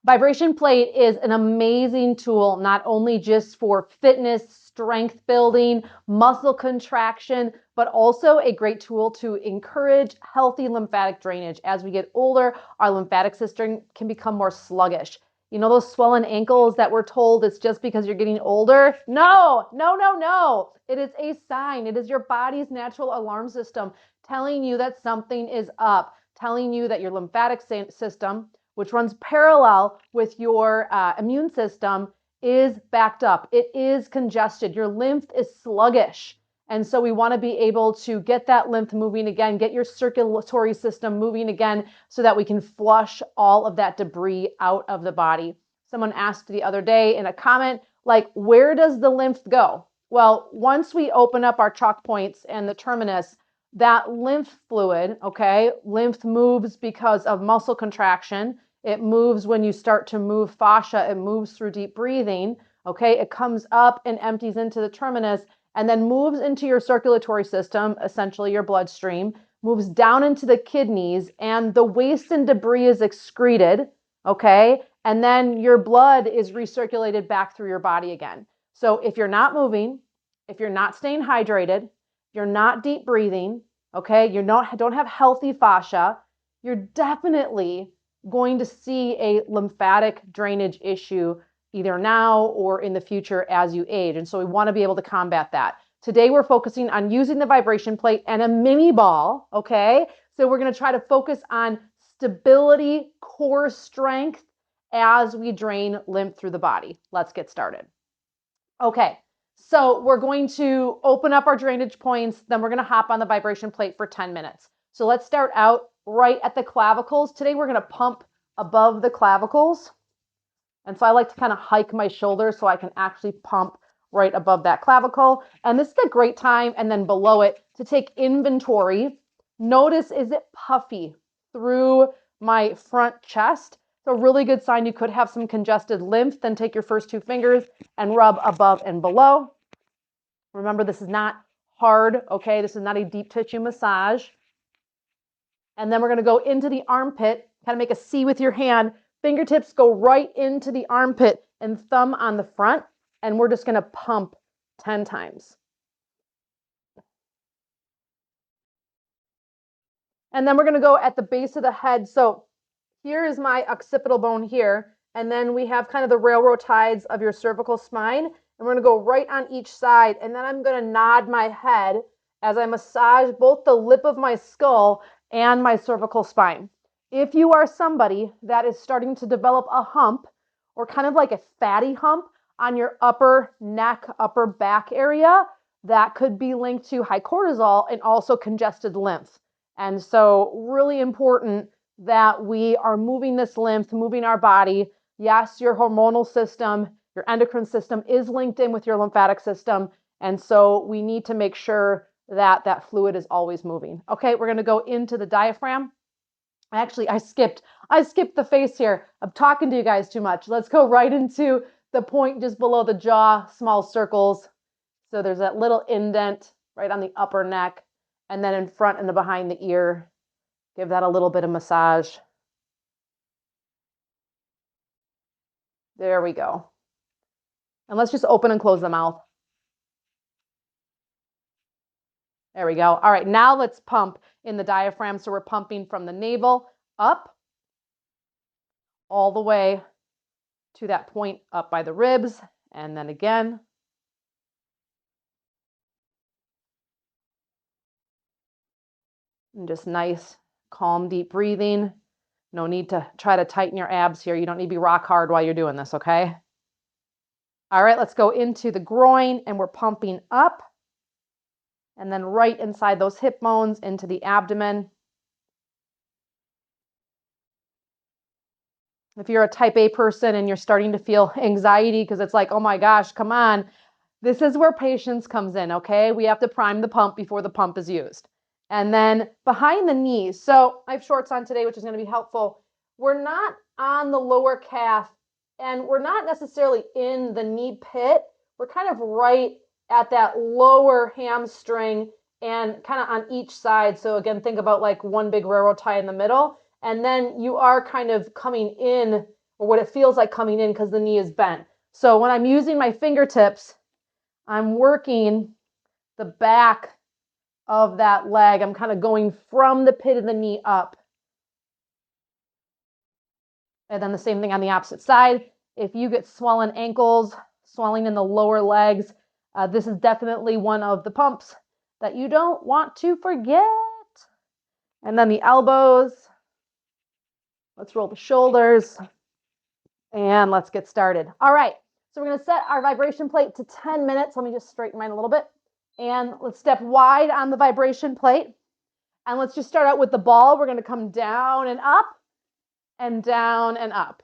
Vibration plate is an amazing tool, not only just for fitness, strength building, muscle contraction, but also a great tool to encourage healthy lymphatic drainage. As we get older, our lymphatic system can become more sluggish. You know those swollen ankles that we're told it's just because you're getting older? No, no, no, no. It is a sign. It is your body's natural alarm system telling you that something is up, telling you that your lymphatic system, which runs parallel with your immune system, is backed up. It is congested. Your lymph is sluggish. And so we want to be able to get that lymph moving again, get your circulatory system moving again so that we can flush all of that debris out of the body. Someone asked the other day in a comment, like, where does the lymph go? Well, once we open up our chalk points and the terminus, that lymph fluid, okay, lymph moves because of muscle contraction. It moves when you start to move fascia. It moves through deep breathing, okay? It comes up and empties into the terminus and then moves into your circulatory system, essentially your bloodstream, moves down into the kidneys, and the waste and debris is excreted, okay? And then your blood is recirculated back through your body again. So if you're not moving, if you're not staying hydrated, you're not deep breathing, okay, don't have healthy fascia, you're definitely going to see a lymphatic drainage issue either now or in the future as you age. And so we want to be able to combat that. Today we're focusing on using the vibration plate and a mini ball, okay? So we're going to try to focus on stability, core strength as we drain lymph through the body. Let's get started. Okay. So we're going to open up our drainage points, then we're going to hop on the vibration plate for 10 minutes. So let's start out right at the clavicles. Today we're going to pump above the clavicles. And so I like to kind of hike my shoulders so I can actually pump right above that clavicle. And this is a great time, and then below it, to take inventory. Notice, is it puffy through my front chest? It's a really good sign you could have some congested lymph. Then take your first two fingers and rub above and below. Remember, this is not hard, okay? This is not a deep tissue massage. And then we're going to go into the armpit, kind of make a C with your hand. Fingertips go right into the armpit and thumb on the front. And we're just going to pump 10 times. And then we're going to go at the base of the head. So here is my occipital bone here. And then we have kind of the railroad ties of your cervical spine. And we're going to go right on each side. And then I'm going to nod my head as I massage both the lip of my skull and my cervical spine. If you are somebody that is starting to develop a hump or kind of like a fatty hump on your upper neck, upper back area, that could be linked to high cortisol and also congested lymph. And so really important that we are moving this lymph, moving our body. Yes, your hormonal system, your endocrine system is linked in with your lymphatic system. And so we need to make sure that that fluid is always moving. Okay, we're going to go into the diaphragm. Actually, I skipped the face here. I'm talking to you guys too much. Let's go right into the point just below the jaw, small circles. So there's that little indent right on the upper neck, and then in front and behind the ear. Give that a little bit of massage. There we go. And let's just open and close the mouth. There we go. All right, now let's pump in the diaphragm. So we're pumping from the navel up all the way to that point up by the ribs. And then again. And just nice, calm, deep breathing. No need to try to tighten your abs here. You don't need to be rock hard while you're doing this, okay? All right, let's go into the groin, and we're pumping up. And then right inside those hip bones into the abdomen. If you're a type A person and you're starting to feel anxiety because it's like, oh my gosh, come on. This is where patience comes in, okay? We have to prime the pump before the pump is used. And then behind the knees. So I have shorts on today, which is going to be helpful. We're not on the lower calf, and we're not necessarily in the knee pit. We're kind of right at that lower hamstring and kind of on each side. So again, think about like one big railroad tie in the middle. And then you are kind of coming in or what it feels like coming in because the knee is bent. So when I'm using my fingertips, I'm working the back of that leg. I'm kind of going from the pit of the knee up. And then the same thing on the opposite side. If you get swollen ankles, swelling in the lower legs, this is definitely one of the pumps that you don't want to forget. And then the elbows. Let's roll the shoulders. And let's get started. All right. So we're going to set our vibration plate to 10 minutes. Let me just straighten mine a little bit. And let's step wide on the vibration plate. And let's just start out with the ball. We're going to come down and up and down and up.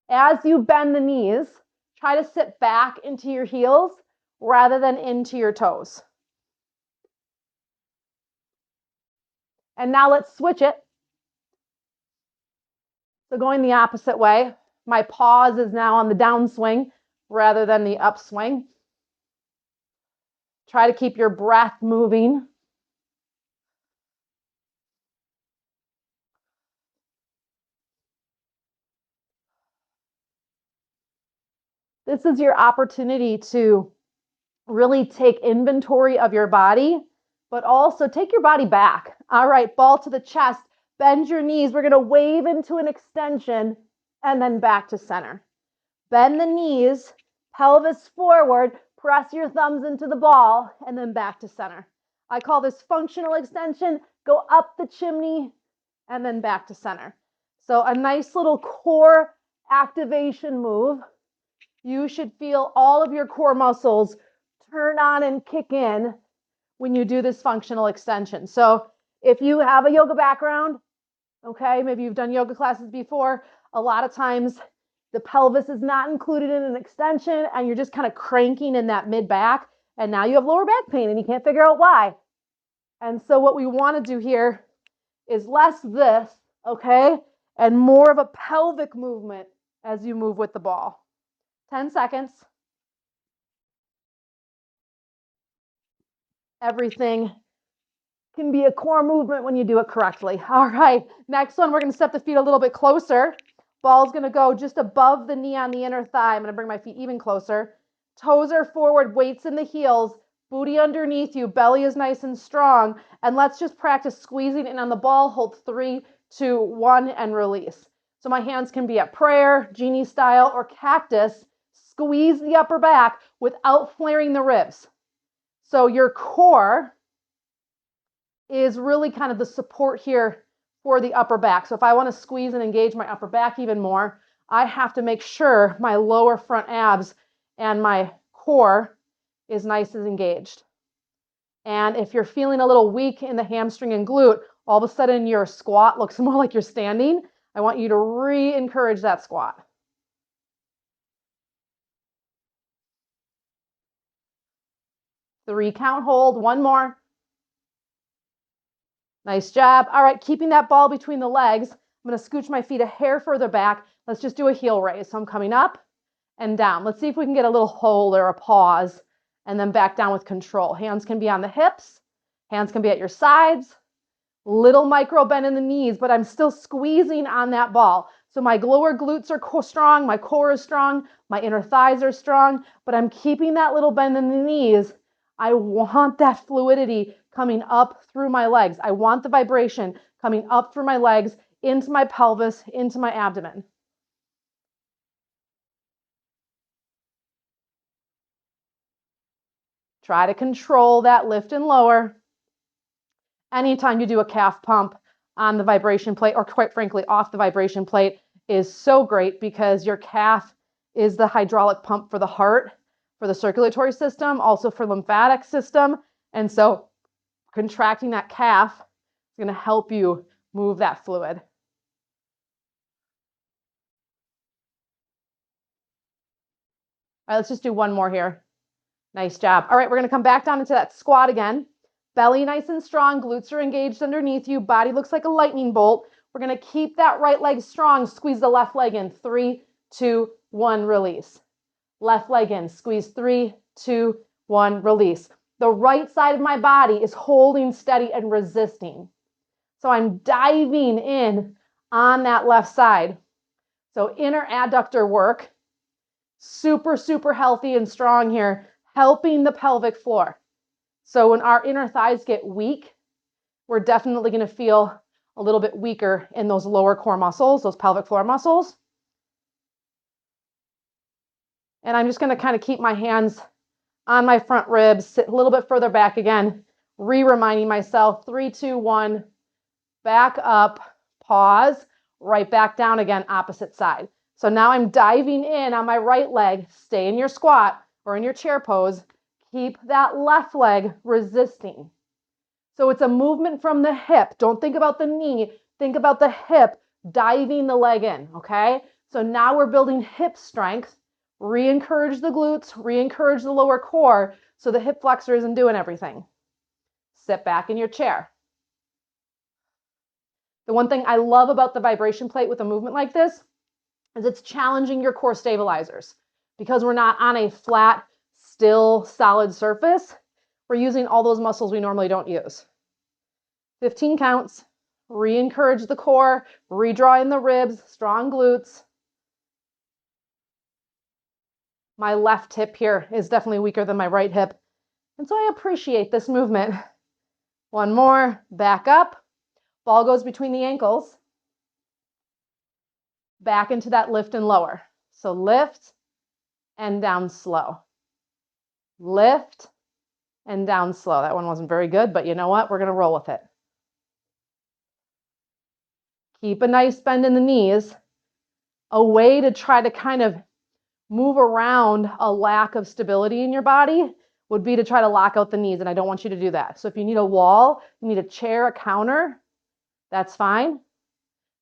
As you bend the knees, try to sit back into your heels rather than into your toes. And now let's switch it. So going the opposite way, my pause is now on the downswing rather than the upswing. Try to keep your breath moving. This is your opportunity to really take inventory of your body, but also take your body back. All right, ball to the chest, bend your knees. We're going to wave into an extension and then back to center. Bend the knees, pelvis forward, press your thumbs into the ball, and then back to center. I call this functional extension. Go up the chimney and then back to center. So a nice little core activation move. You should feel all of your core muscles turn on and kick in when you do this functional extension. So if you have a yoga background, okay, maybe you've done yoga classes before, a lot of times the pelvis is not included in an extension and you're just kind of cranking in that mid back, and now you have lower back pain and you can't figure out why. And so what we want to do here is less this, okay, and more of a pelvic movement as you move with the ball. 10 seconds. Everything can be a core movement when you do it correctly. All right, next one, we're going to step the feet a little bit closer. Ball's going to go just above the knee on the inner thigh. I'm going to bring my feet even closer. Toes are forward, weights in the heels, booty underneath you, belly is nice and strong. And let's just practice squeezing in on the ball. Hold 3, 2, 1, and release. So my hands can be at prayer, genie style, or cactus. Squeeze the upper back without flaring the ribs. So your core is really kind of the support here for the upper back. So if I want to squeeze and engage my upper back even more, I have to make sure my lower front abs and my core is nice and engaged. And if you're feeling a little weak in the hamstring and glute, all of a sudden your squat looks more like you're standing. I want you to re-encourage that squat. 3 count hold, 1 more. Nice job. All right, keeping that ball between the legs. I'm going to scooch my feet a hair further back. Let's just do a heel raise. So I'm coming up and down. Let's see if we can get a little hold or a pause and then back down with control. Hands can be on the hips. Hands can be at your sides. Little micro bend in the knees, but I'm still squeezing on that ball. So my lower glutes are strong, my core is strong, my inner thighs are strong, but I'm keeping that little bend in the knees. I want that fluidity coming up through my legs. I want the vibration coming up through my legs, into my pelvis, into my abdomen. Try to control that lift and lower. Anytime you do a calf pump on the vibration plate, or quite frankly, off the vibration plate, is so great because your calf is the hydraulic pump for the heart, for the circulatory system, also for lymphatic system. And so contracting that calf is going to help you move that fluid. All right, let's just do one more here. Nice job. All right, we're going to come back down into that squat again. Belly nice and strong, glutes are engaged underneath you, body looks like a lightning bolt. We're going to keep that right leg strong, squeeze the left leg in. 3, 2, 1, release. Left leg in, squeeze 3, 2, 1, release. The right side of my body is holding steady and resisting. So I'm diving in on that left side. So inner adductor work, super, super healthy and strong here, helping the pelvic floor. So when our inner thighs get weak, we're definitely going to feel a little bit weaker in those lower core muscles, those pelvic floor muscles. And I'm just going to kind of keep my hands on my front ribs, sit a little bit further back again, reminding myself, 3, 2, 1, back up, pause, right back down again, opposite side. So now I'm diving in on my right leg. Stay in your squat or in your chair pose. Keep that left leg resisting. So it's a movement from the hip. Don't think about the knee. Think about the hip diving the leg in, okay? So now we're building hip strength. Re-encourage the glutes, re-encourage the lower core so the hip flexor isn't doing everything. Sit back in your chair. The one thing I love about the vibration plate with a movement like this is it's challenging your core stabilizers. Because we're not on a flat, still, solid surface, we're using all those muscles we normally don't use. 15 counts. Re-encourage the core, redraw in the ribs, strong glutes. My left hip here is definitely weaker than my right hip. And so I appreciate this movement. One more, back up. Ball goes between the ankles. Back into that lift and lower. So lift and down slow. Lift and down slow. That one wasn't very good, but you know what? We're going to roll with it. Keep a nice bend in the knees. A way to try to kind of move around a lack of stability in your body would be to try to lock out the knees, and I don't want you to do that. So if you need a wall, you need a chair, a counter, that's fine.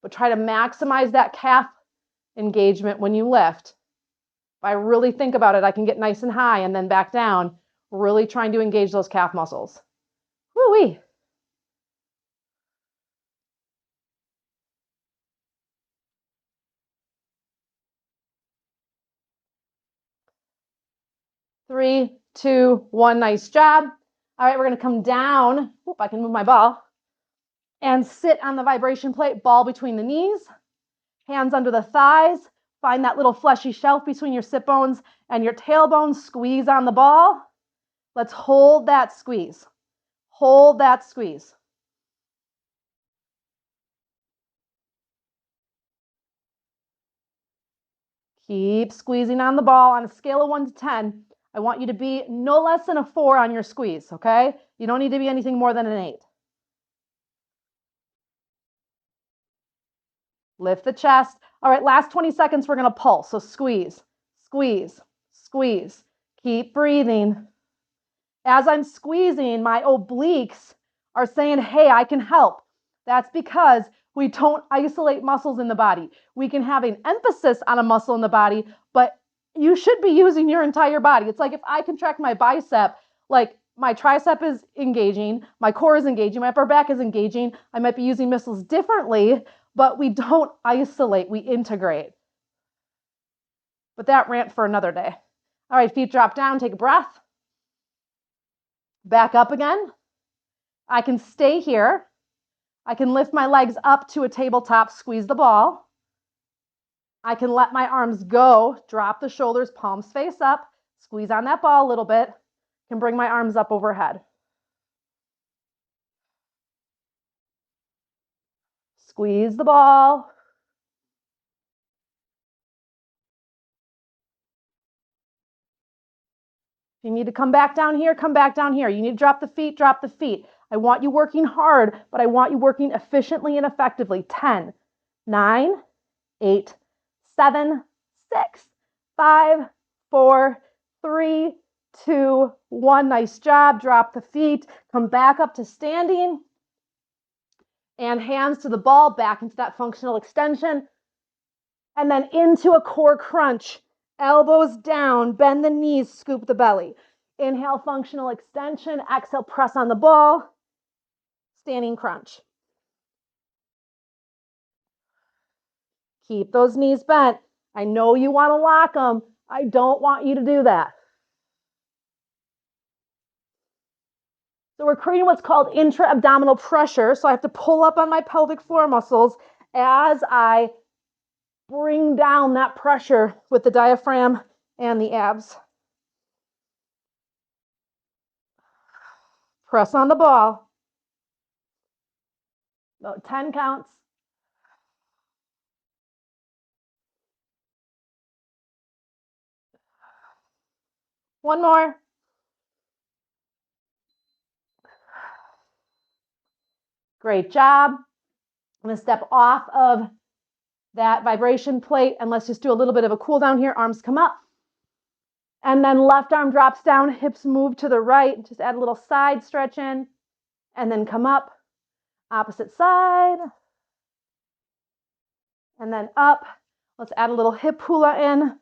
But try to maximize that calf engagement when you lift. If I really think about it, I can get nice and high and then back down, really trying to engage those calf muscles. Woo-wee. Three, two, one, nice job. All right, we're going to come down. Oop, I can move my ball. And sit on the vibration plate, ball between the knees, hands under the thighs. Find that little fleshy shelf between your sit bones and your tailbone. Squeeze on the ball. Let's hold that squeeze. Hold that squeeze. Keep squeezing on the ball on a scale of 1 to 10. I want you to be no less than a 4 on your squeeze, okay? You don't need to be anything more than an 8. Lift the chest. All right, last 20 seconds, we're going to pulse. So squeeze, squeeze, squeeze. Keep breathing. As I'm squeezing, my obliques are saying, hey, I can help. That's because we don't isolate muscles in the body. We can have an emphasis on a muscle in the body, but you should be using your entire body. It's like if I contract my bicep, like my tricep is engaging, my core is engaging, my upper back is engaging. I might be using muscles differently, but we don't isolate, we integrate. But that rant for another day. All right, feet drop down, take a breath. Back up again. I can stay here. I can lift my legs up to a tabletop, squeeze the ball. I can let my arms go, drop the shoulders, palms face up, squeeze on that ball a little bit. Can bring my arms up overhead. Squeeze the ball. If you need to come back down here, come back down here. You need to drop the feet, drop the feet. I want you working hard, but I want you working efficiently and effectively. 10, 9, 8, 7, 6, 5, 4, 3, 2, 1. Nice job. Drop the feet. Come back up to standing. And hands to the ball, back into that functional extension. And then into a core crunch. Elbows down, bend the knees, scoop the belly. Inhale, functional extension. Exhale, press on the ball. Standing crunch. Keep those knees bent. I know you want to lock them. I don't want you to do that. So we're creating what's called intra-abdominal pressure. So I have to pull up on my pelvic floor muscles as I bring down that pressure with the diaphragm and the abs. Press on the ball. About 10 counts. One more. Great job. I'm going to step off of that vibration plate and let's just do a little bit of a cool down here. Arms come up. And then left arm drops down, hips move to the right. Just add a little side stretch in and then come up. Opposite side. And then up. Let's add a little hip hula in.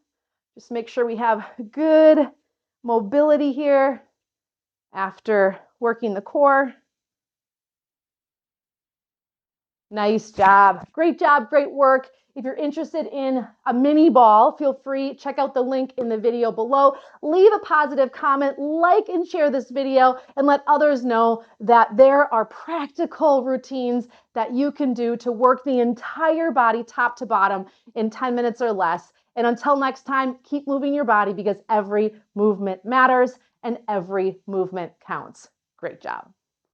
Just make sure we have good mobility here after working the core. Nice job. Great job. Great work. If you're interested in a mini ball, feel free, check out the link in the video below. Leave a positive comment, like and share this video, and let others know that there are practical routines that you can do to work the entire body top to bottom in 10 minutes or less. And until next time, keep moving your body because every movement matters and every movement counts. Great job.